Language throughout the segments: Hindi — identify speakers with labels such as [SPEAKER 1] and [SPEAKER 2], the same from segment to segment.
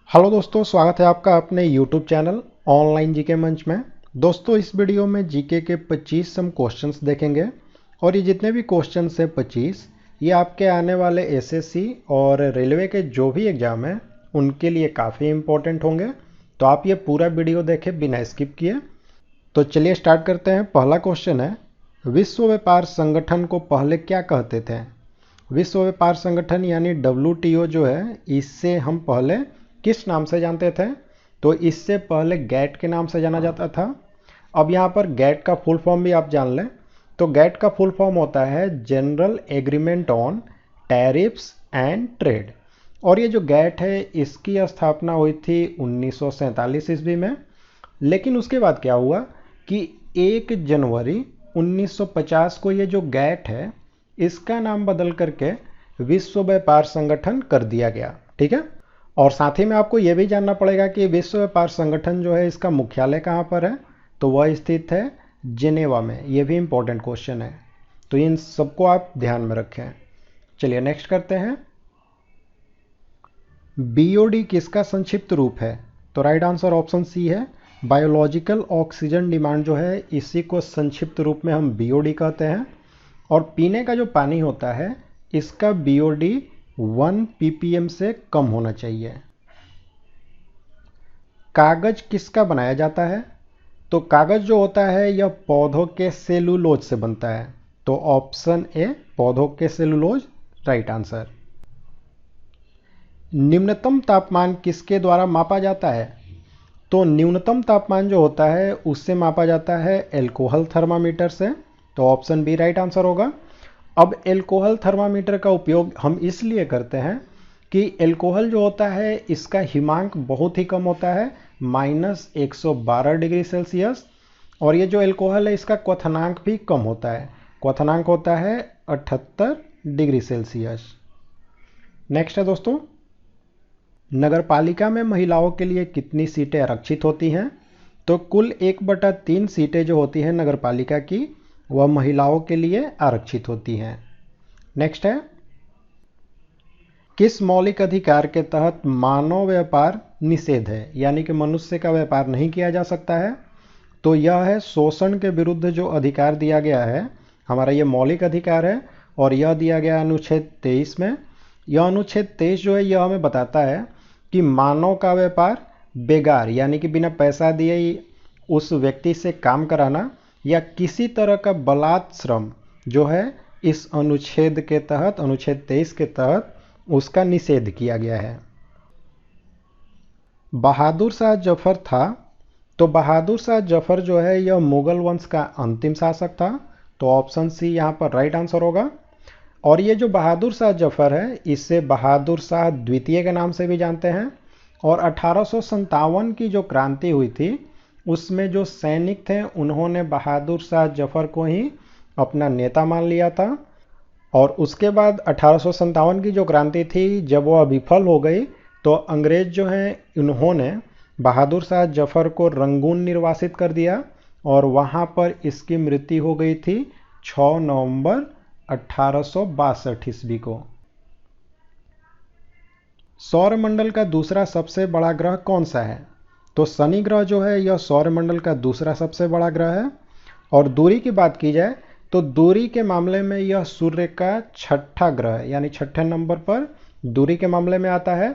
[SPEAKER 1] हेलो दोस्तों, स्वागत है आपका अपने YouTube चैनल ऑनलाइन जीके मंच में। दोस्तों, इस वीडियो में जीके के 25 सम क्वेश्चंस देखेंगे और ये जितने भी क्वेश्चंस है 25 ये आपके आने वाले एसएससी और रेलवे के जो भी एग्ज़ाम हैं उनके लिए काफ़ी इम्पोर्टेंट होंगे। तो आप ये पूरा वीडियो देखें बिना स्किप किए। तो चलिए स्टार्ट करते हैं। पहला क्वेश्चन है, विश्व व्यापार संगठन को पहले क्या कहते थे? विश्व व्यापार संगठन यानी WTO जो है, इससे हम पहले किस नाम से जानते थे? तो इससे पहले गैट के नाम से जाना जाता था। अब यहाँ पर गैट का फुल फॉर्म भी आप जान लें। तो गैट का फुल फॉर्म होता है general agreement on tariffs and trade. और ये जो गैट है इसकी स्थापना हुई थी 1947 ईस्वी में। लेकिन उसके बाद क्या हुआ कि 1 जनवरी 1950 को ये जो गैट है इसका नाम बदल करके विश्व व्यापार संगठन कर दिया गया। ठीक है। और साथ ही में आपको यह भी जानना पड़ेगा कि विश्व व्यापार संगठन जो है इसका मुख्यालय कहाँ पर है? तो वह स्थित है जिनेवा में। यह भी इंपॉर्टेंट क्वेश्चन है, तो इन सबको आप ध्यान में रखें। चलिए नेक्स्ट करते हैं। बीओडी किसका संक्षिप्त रूप है? तो राइट आंसर ऑप्शन सी है, बायोलॉजिकल ऑक्सीजन डिमांड जो है इसी को संक्षिप्त रूप में हम बीओडी कहते हैं। और पीने का जो पानी होता है इसका बीओडी 1 ppm से कम होना चाहिए। कागज किसका बनाया जाता है? तो कागज जो होता है यह पौधों के सेलुलोज से बनता है। तो ऑप्शन ए, पौधों के सेलुलोज राइट आंसर। निम्नतम तापमान किसके द्वारा मापा जाता है? तो न्यूनतम तापमान जो होता है उससे मापा जाता है एल्कोहल थर्मामीटर से। तो ऑप्शन बी राइट आंसर होगा। अब एल्कोहल थर्मामीटर का उपयोग हम इसलिए करते हैं कि एल्कोहल जो होता है इसका हिमांक बहुत ही कम होता है, -112 डिग्री सेल्सियस। और ये जो एल्कोहल है इसका क्वथनांक भी कम होता है, क्वथनांक होता है 78 डिग्री सेल्सियस। नेक्स्ट है दोस्तों, नगरपालिका में महिलाओं के लिए कितनी सीटें आरक्षित होती हैं? तो कुल 1/3 सीटें जो होती हैं नगरपालिका की वह महिलाओं के लिए आरक्षित होती हैं। नेक्स्ट है, किस मौलिक अधिकार के तहत मानव व्यापार निषेध है, यानी कि मनुष्य का व्यापार नहीं किया जा सकता है? तो यह है शोषण के विरुद्ध जो अधिकार दिया गया है, हमारा ये मौलिक अधिकार है और यह दिया गया अनुच्छेद 23 में। यह अनुच्छेद 23 जो है यह हमें बताता है कि मानव का व्यापार बेगार यानी कि बिना पैसा दिए ही उस व्यक्ति से काम कराना या किसी तरह का बलात् श्रम जो है इस अनुच्छेद के तहत, अनुच्छेद 23 के तहत उसका निषेध किया गया है। बहादुर शाह जफर था। तो बहादुर शाह जफर जो है यह मुगल वंश का अंतिम शासक था। तो ऑप्शन सी यहाँ पर राइट आंसर होगा। और ये जो बहादुर शाह जफर है इसे बहादुर शाह द्वितीय के नाम से भी जानते हैं। और 1857 की जो क्रांति हुई थी उसमें जो सैनिक थे उन्होंने बहादुर शाह जफर को ही अपना नेता मान लिया था। और उसके बाद 1857 की जो क्रांति थी जब वह विफल हो गई तो अंग्रेज जो हैं उन्होंने बहादुर शाह जफर को रंगून निर्वासित कर दिया और वहाँ पर इसकी मृत्यु हो गई थी 6 नवंबर 1862 ईस्वी को। सौरमंडल का दूसरा सबसे बड़ा ग्रह कौन सा है? तो शनि ग्रह जो है यह सौरमंडल का दूसरा सबसे बड़ा ग्रह है। और दूरी की बात की जाए तो दूरी के मामले में यह सूर्य का छठा ग्रह है, यानी छठे नंबर पर दूरी के मामले में आता है।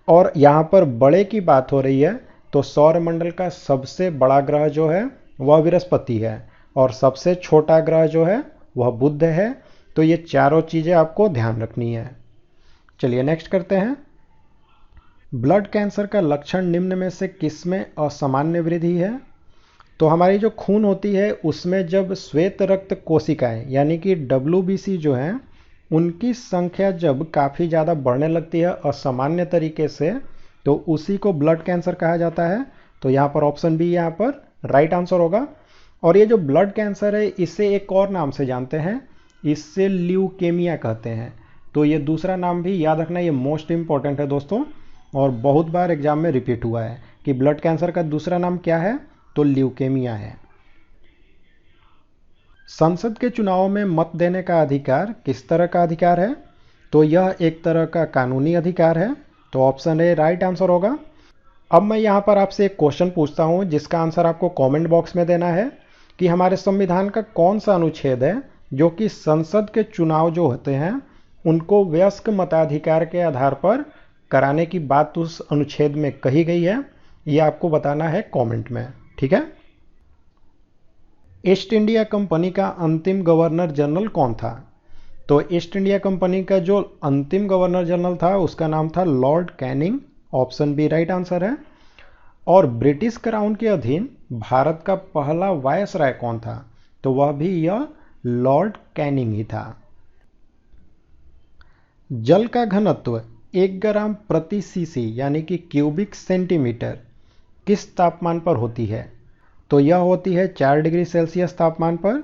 [SPEAKER 1] और यहाँ पर बड़े की बात हो रही है तो सौरमंडल का सबसे बड़ा ग्रह जो है वह बृहस्पति है और सबसे छोटा ग्रह जो है वह बुध है। तो ये चारों चीज़ें आपको ध्यान रखनी है। चलिए नेक्स्ट करते हैं। ब्लड कैंसर का लक्षण निम्न में से किस में असामान्य वृद्धि है? तो हमारी जो खून होती है उसमें जब श्वेत रक्त कोशिकाएं यानी कि WBC जो हैं उनकी संख्या जब काफ़ी ज़्यादा बढ़ने लगती है असामान्य तरीके से तो उसी को ब्लड कैंसर कहा जाता है। तो यहाँ पर ऑप्शन बी यहाँ पर राइट आंसर होगा। और ये जो ब्लड कैंसर है इसे एक और नाम से जानते हैं, इससे ल्यूकेमिया कहते हैं। तो ये दूसरा नाम भी याद रखना, ये मोस्ट इंपॉर्टेंट है दोस्तों और बहुत बार एग्जाम में रिपीट हुआ है कि ब्लड कैंसर का दूसरा नाम क्या है? तो ल्यूकेमिया है। संसद के चुनाव में मत देने का अधिकार किस तरह का अधिकार है? तो यह एक तरह का कानूनी अधिकार है तो ऑप्शन ए राइट आंसर होगा। अब मैं यहाँ पर आपसे एक क्वेश्चन पूछता हूँ जिसका आंसर आपको कमेंट बॉक्स में देना है कि हमारे संविधान का कौन सा अनुच्छेद है जो कि संसद के चुनाव जो होते हैं उनको वयस्क मताधिकार के आधार पर कराने की बात उस अनुच्छेद में कही गई है। ये आपको बताना है कमेंट में, ठीक है। ईस्ट इंडिया कंपनी का अंतिम गवर्नर जनरल कौन था? तो ईस्ट इंडिया कंपनी का जो अंतिम गवर्नर जनरल था उसका नाम था Lord Canning. Option B right answer है। और ब्रिटिश क्राउन के अधीन भारत का पहला वायसराय कौन था? तो वह भी यह लॉर्ड कैनिंग ही था। जल का घनत्व 1 ग्राम प्रति सीसी यानी कि क्यूबिक सेंटीमीटर किस तापमान पर होती है? तो यह होती है 4 डिग्री सेल्सियस तापमान पर।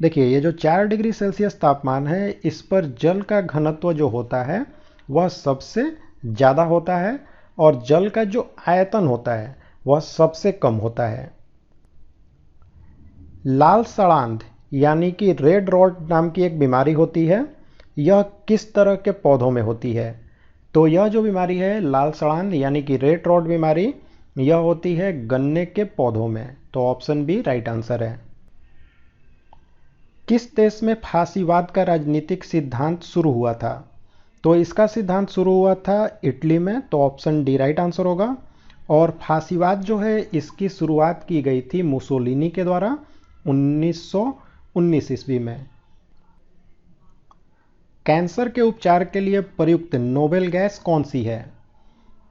[SPEAKER 1] देखिए ये जो 4 डिग्री सेल्सियस तापमान है इस पर जल का घनत्व जो होता है वह सबसे ज़्यादा होता है और जल का जो आयतन होता है वह सबसे कम होता है। लाल सड़ांध यानी कि रेड रॉट नाम की एक बीमारी होती है, यह किस तरह के पौधों में होती है? तो यह जो बीमारी है लाल सड़ांध यानी कि रेड रॉट बीमारी, यह होती है गन्ने के पौधों में। तो ऑप्शन बी राइट आंसर है। किस देश में फांसीवाद का राजनीतिक सिद्धांत शुरू हुआ था? तो इसका सिद्धांत शुरू हुआ था इटली में। तो ऑप्शन डी राइट आंसर होगा। और फांसीवाद जो है इसकी शुरुआत की गई थी मुसोलिनी के द्वारा 1919 ईस्वी में। कैंसर के उपचार के लिए प्रयुक्त नोबेल गैस कौन सी है?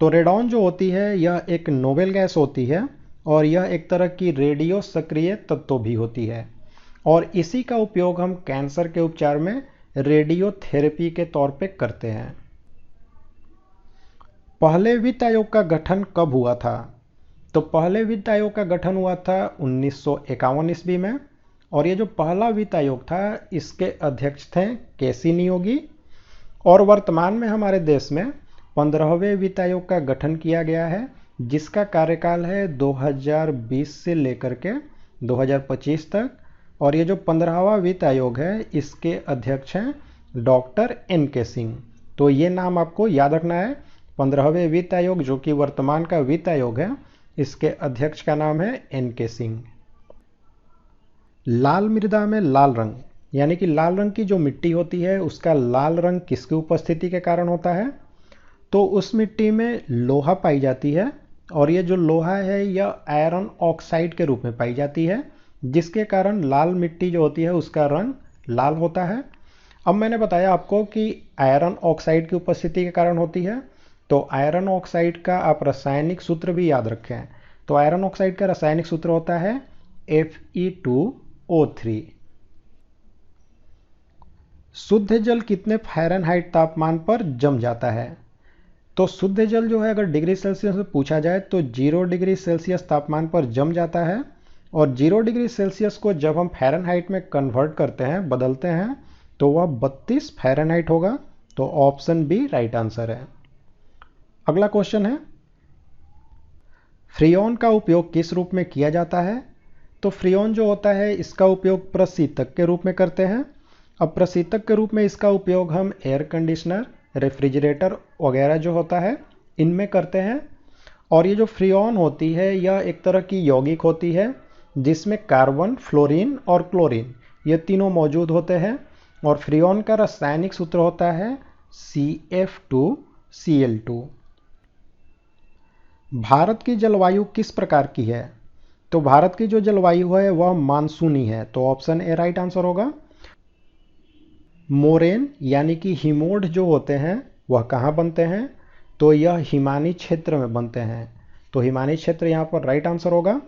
[SPEAKER 1] तो रेडॉन जो होती है यह एक नोबेल गैस होती है और यह एक तरह की रेडियो सक्रिय तत्व भी होती है और इसी का उपयोग हम कैंसर के उपचार में रेडियोथेरेपी के तौर पे करते हैं। पहले वित्त आयोग का गठन कब हुआ था? तो पहले वित्त आयोग का गठन हुआ था 1951 ईस्वी में और ये जो पहला वित्त आयोग था इसके अध्यक्ष थे केसी नियोगी। और वर्तमान में हमारे देश में 15वें वित्त आयोग का गठन किया गया है जिसका कार्यकाल है 2020 से लेकर के 2025 तक। और ये जो 15वां वित्त आयोग है इसके अध्यक्ष हैं डॉक्टर एन के सिंह। तो ये नाम आपको याद रखना है। 15वें वित्त आयोग जो कि वर्तमान का वित्त आयोग है इसके अध्यक्ष का नाम है एन के सिंह। लाल मृदा में लाल रंग यानी कि लाल रंग की जो मिट्टी होती है उसका लाल रंग किसकी उपस्थिति के कारण होता है? तो उस मिट्टी में लोहा पाई जाती है और ये जो लोहा है यह आयरन ऑक्साइड के रूप में पाई जाती है जिसके कारण लाल मिट्टी जो होती है उसका रंग लाल होता है। अब मैंने बताया आपको कि आयरन ऑक्साइड की उपस्थिति के कारण होती है। तो आयरन ऑक्साइड का आप रासायनिक सूत्र भी याद रखें। तो आयरन ऑक्साइड का रासायनिक सूत्र होता है Fe2O3। शुद्ध जल कितने फ़ारेनहाइट तापमान पर जम जाता है? तो शुद्ध जल जो है अगर डिग्री सेल्सियस में पूछा जाए तो 0 डिग्री सेल्सियस तापमान पर जम जाता है और 0 डिग्री सेल्सियस को जब हम फ़ारेनहाइट में कन्वर्ट करते हैं बदलते हैं तो वह 32 फ़ारेनहाइट होगा। तो ऑप्शन बी राइट आंसर है। अगला क्वेश्चन है फ्रियोन का उपयोग किस रूप में किया जाता है? तो फ्रियोन जो होता है इसका उपयोग प्रशीतक के रूप में करते हैं। अब प्रशीतक के रूप में इसका उपयोग हम एयर कंडीशनर रेफ्रिजरेटर वगैरह जो होता है इनमें करते हैं। और ये जो फ्रियोन होती है यह एक तरह की यौगिक होती है जिसमें कार्बन फ्लोरीन और क्लोरीन ये तीनों मौजूद होते हैं और फ्रियोन का रासायनिक सूत्र होता है CF2Cl2। भारत की जलवायु किस प्रकार की है? तो भारत की जो जलवायु है वह मानसूनी है। तो ऑप्शन ए राइट आंसर होगा। मोरेन यानी कि हिमोड जो होते हैं वह कहाँ बनते हैं? तो यह हिमानी क्षेत्र में बनते हैं। तो हिमानी क्षेत्र यहाँ पर राइट आंसर होगा।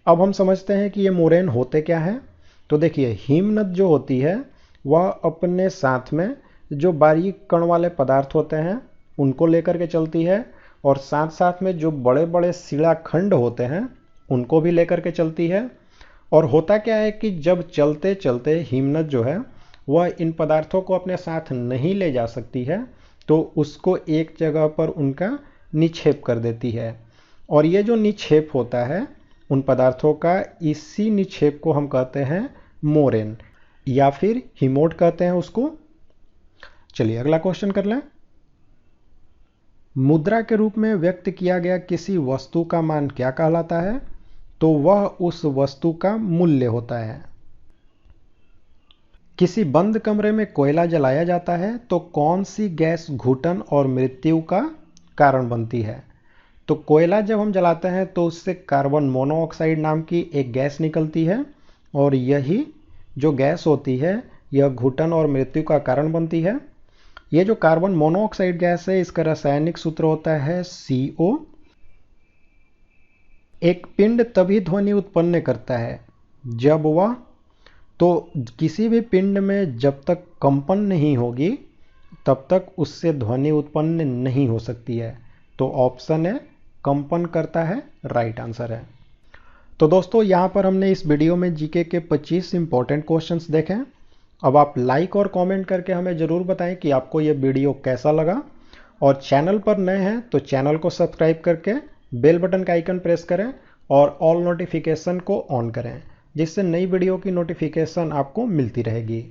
[SPEAKER 1] अब हम समझते हैं कि ये मोरेन होते क्या हैं। तो देखिए हिमनद जो होती है वह अपने साथ में जो बारीक कण वाले पदार्थ होते हैं उनको लेकर के चलती है और साथ साथ में जो बड़े बड़े शिलाखंड होते हैं उनको भी लेकर के चलती है। और होता क्या है कि जब चलते चलते हिमनद जो है वह इन पदार्थों को अपने साथ नहीं ले जा सकती है तो उसको एक जगह पर उनका निक्षेप कर देती है। और ये जो निक्षेप होता है उन पदार्थों का, इसी निक्षेप को हम कहते हैं मोरेन या फिर हिमोड कहते हैं उसको। चलिए अगला क्वेश्चन कर लें। मुद्रा के रूप में व्यक्त किया गया किसी वस्तु का मान क्या कहलाता है? तो वह उस वस्तु का मूल्य होता है। किसी बंद कमरे में कोयला जलाया जाता है तो कौन सी गैस घुटन और मृत्यु का कारण बनती है? तो कोयला जब हम जलाते हैं तो उससे कार्बन मोनोऑक्साइड नाम की एक गैस निकलती है और यही जो गैस होती है यह घुटन और मृत्यु का कारण बनती है। यह जो कार्बन मोनोऑक्साइड गैस है इसका रासायनिक सूत्र होता है CO। एक पिंड तभी ध्वनि उत्पन्न करता है जब वह, तो किसी भी पिंड में जब तक कंपन नहीं होगी तब तक उससे ध्वनि उत्पन्न नहीं हो सकती है। तो ऑप्शन है कंपन करता है, राइट आंसर है। तो दोस्तों यहाँ पर हमने इस वीडियो में जीके के 25 इंपॉर्टेंट क्वेश्चंस देखे हैं। अब आप लाइक और कमेंट करके हमें ज़रूर बताएं कि आपको ये वीडियो कैसा लगा, और चैनल पर नए हैं तो चैनल को सब्सक्राइब करके बेल बटन का आइकन प्रेस करें और ऑल नोटिफिकेशन को ऑन करें, जिससे नई वीडियो की नोटिफिकेशन आपको मिलती रहेगी।